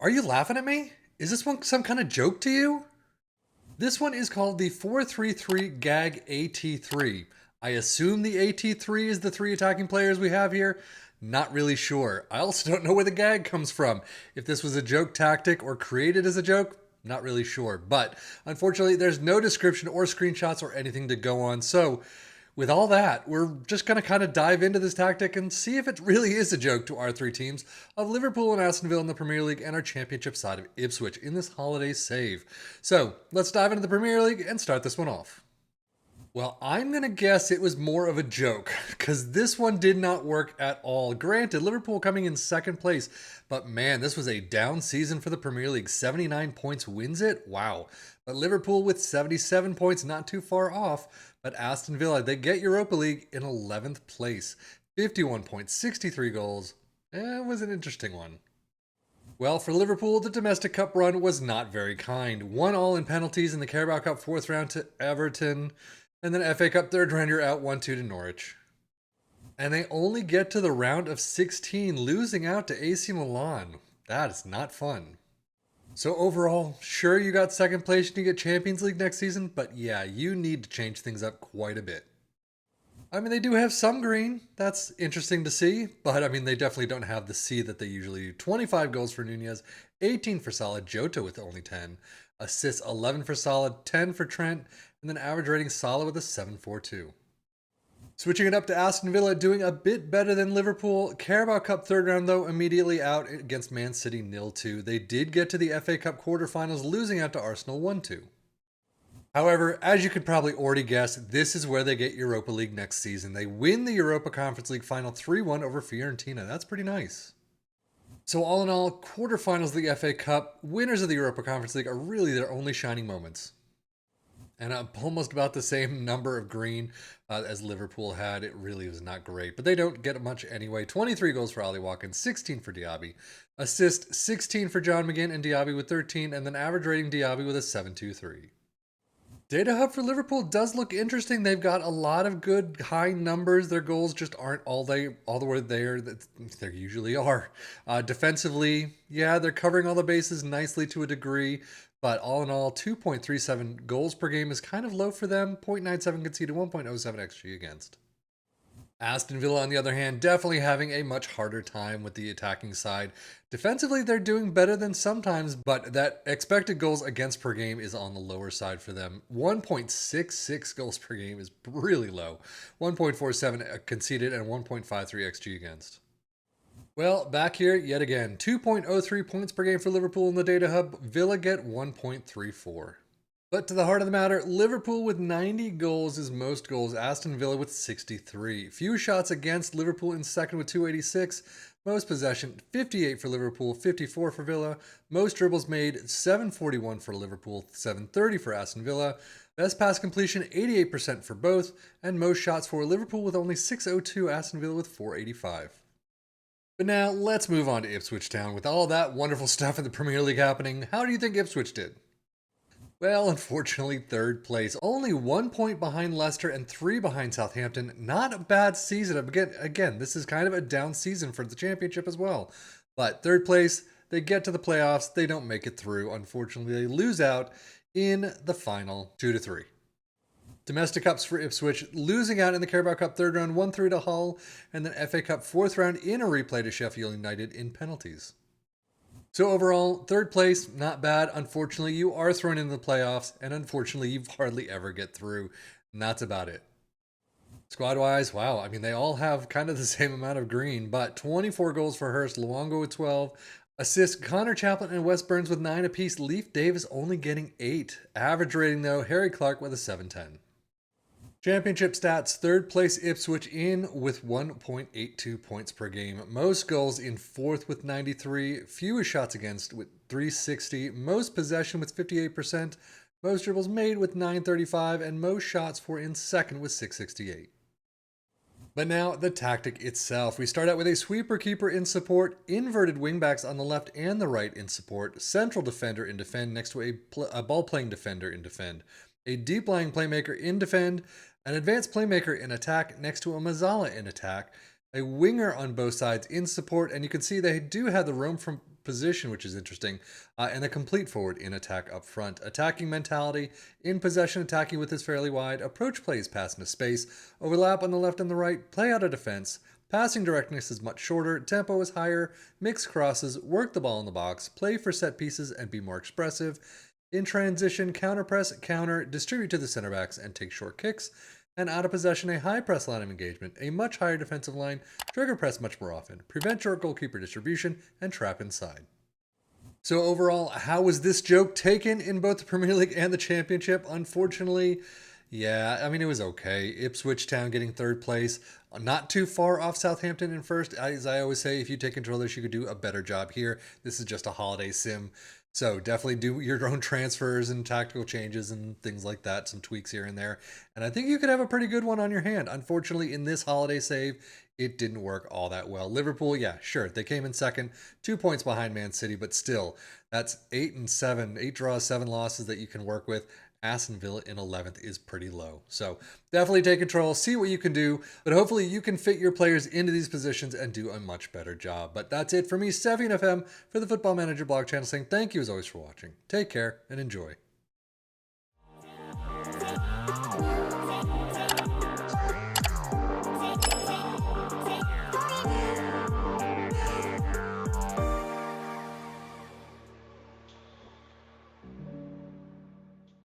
Are you laughing at me? Is this one some kind of joke to you? This one is called the 433 Gag AT3. I assume the AT3 is the three attacking players we have here. Not really sure. I also don't know where the gag comes from. If this was a joke tactic or created as a joke, not really sure. But unfortunately, there's no description or screenshots or anything to go on. So with all that, we're just going to kind of dive into this tactic and see if it really is a joke to our three teams of Liverpool and Aston Villa in the Premier League and our championship side of Ipswich in this holiday save. So let's dive into the Premier League and start this one off. Well, I'm going to guess it was more of a joke because this one did not work at all. Granted, Liverpool coming in second place, but man, this was a down season for the Premier League. 79 points wins it? Wow. But Liverpool with 77 points, not too far off. But Aston Villa, they get Europa League in 11th place. 51 points, 63 goals. It was an interesting one. Well, for Liverpool, the domestic cup run was not very kind. 1-1 in penalties in the Carabao Cup fourth round to Everton. And then FA Cup third round, you're out 1-2 to Norwich. And they only get to the round of 16, losing out to AC Milan. That is not fun. So overall, sure you got second place and you get Champions League next season, but yeah, you need to change things up quite a bit. I mean, they do have some green. That's interesting to see, but I mean, they definitely don't have the C that they usually do. 25 goals for Nunez, 18 for Salah, Jota with only 10, assists 11 for Salah, 10 for Trent, and then average rating Salah with a 7.42. Switching it up to Aston Villa, doing a bit better than Liverpool. Carabao Cup third round, though, immediately out against Man City 0-2. They did get to the FA Cup quarterfinals, losing out to Arsenal 1-2. However, as you could probably already guess, this is where they get Europa League next season. They win the Europa Conference League final 3-1 over Fiorentina. That's pretty nice. So all in all, quarterfinals of the FA Cup, winners of the Europa Conference League are really their only shining moments. And almost about the same number of green as Liverpool had. It really was not great, but they don't get much anyway. 23 goals for Ollie Watkins, 16 for Diaby. Assist 16 for John McGinn and Diaby with 13, and then average rating Diaby with a 7.23. Data Hub for Liverpool does look interesting. They've got a lot of good high numbers. Their goals just aren't all the way there that they usually are. Defensively, yeah, they're covering all the bases nicely to a degree. But all in all, 2.37 goals per game is kind of low for them. 0.97 conceded, 1.07 XG against. Aston Villa, on the other hand, definitely having a much harder time with the attacking side. Defensively, they're doing better than sometimes, but that expected goals against per game is on the lower side for them. 1.66 goals per game is really low. 1.47 conceded and 1.53 XG against. Well, back here yet again, 2.03 points per game for Liverpool in the Data Hub. Villa get 1.34. But to the heart of the matter, Liverpool with 90 goals is most goals. Aston Villa with 63. Few shots against. Liverpool in second with 286. Most possession, 58 for Liverpool, 54 for Villa. Most dribbles made, 741 for Liverpool, 730 for Aston Villa. Best pass completion, 88% for both. And most shots for Liverpool with only 602. Aston Villa with 485. But now, let's move on to Ipswich Town. With all that wonderful stuff in the Premier League happening, how do you think Ipswich did? Well, unfortunately, third place. Only 1 point behind Leicester and 3 behind Southampton. Not a bad season. Again, this is kind of a down season for the championship as well. But third place, they get to the playoffs. They don't make it through. Unfortunately, they lose out in the final 2-3. Domestic Cups for Ipswich, losing out in the Carabao Cup third round 1-3 to Hull, and then FA Cup fourth round in a replay to Sheffield United in penalties. So overall, third place, not bad. Unfortunately, you are thrown into the playoffs, and unfortunately, you hardly ever get through. And that's about it. Squad-wise, wow, I mean, they all have kind of the same amount of green, but 24 goals for Hurst, Luongo with 12, assists Connor Chaplin and Wes Burns with 9 apiece, Leif Davis only getting 8. Average rating, though, Harry Clark with a 7.10. Championship stats, third place Ipswich in with 1.82 points per game. Most goals in fourth with 93. Fewest shots against with 360. Most possession with 58%. Most dribbles made with 935. And most shots for in second with 668. But now the tactic itself. We start out with a sweeper keeper in support, inverted wingbacks on the left and the right in support, central defender in defend next to a ball-playing defender in defend, a deep-lying playmaker in defend, an advanced playmaker in attack next to a Mazzala in attack, a winger on both sides in support, and you can see they do have the roam from position, which is interesting, and a complete forward in attack up front. Attacking mentality, in possession attacking width is fairly wide, approach plays pass into space, overlap on the left and the right, play out of defense, passing directness is much shorter, tempo is higher, mix crosses, work the ball in the box, play for set pieces and be more expressive. In transition, counter press, counter, distribute to the center backs and take short kicks. And out of possession, a high press line of engagement, a much higher defensive line, trigger press much more often, prevent short goalkeeper distribution, and trap inside. So overall, how was this joke taken in both the Premier League and the Championship? Unfortunately, yeah, I mean, it was okay. Ipswich Town getting third place, not too far off Southampton in first. As I always say, if you take control of this, you could do a better job here. This is just a holiday sim. So definitely do your own transfers and tactical changes and things like that, some tweaks here and there. And I think you could have a pretty good one on your hand. Unfortunately, in this holiday save, it didn't work all that well. Liverpool, yeah, sure, they came in second, 2 points behind Man City, but still, that's 8 and 7, 8 draws, 7 losses that you can work with. Aston Villa in 11th is pretty low. So definitely take control, see what you can do, but hopefully you can fit your players into these positions and do a much better job. But that's it for me, Sevian FM, for the Football Manager blog channel, saying thank you as always for watching. Take care and enjoy.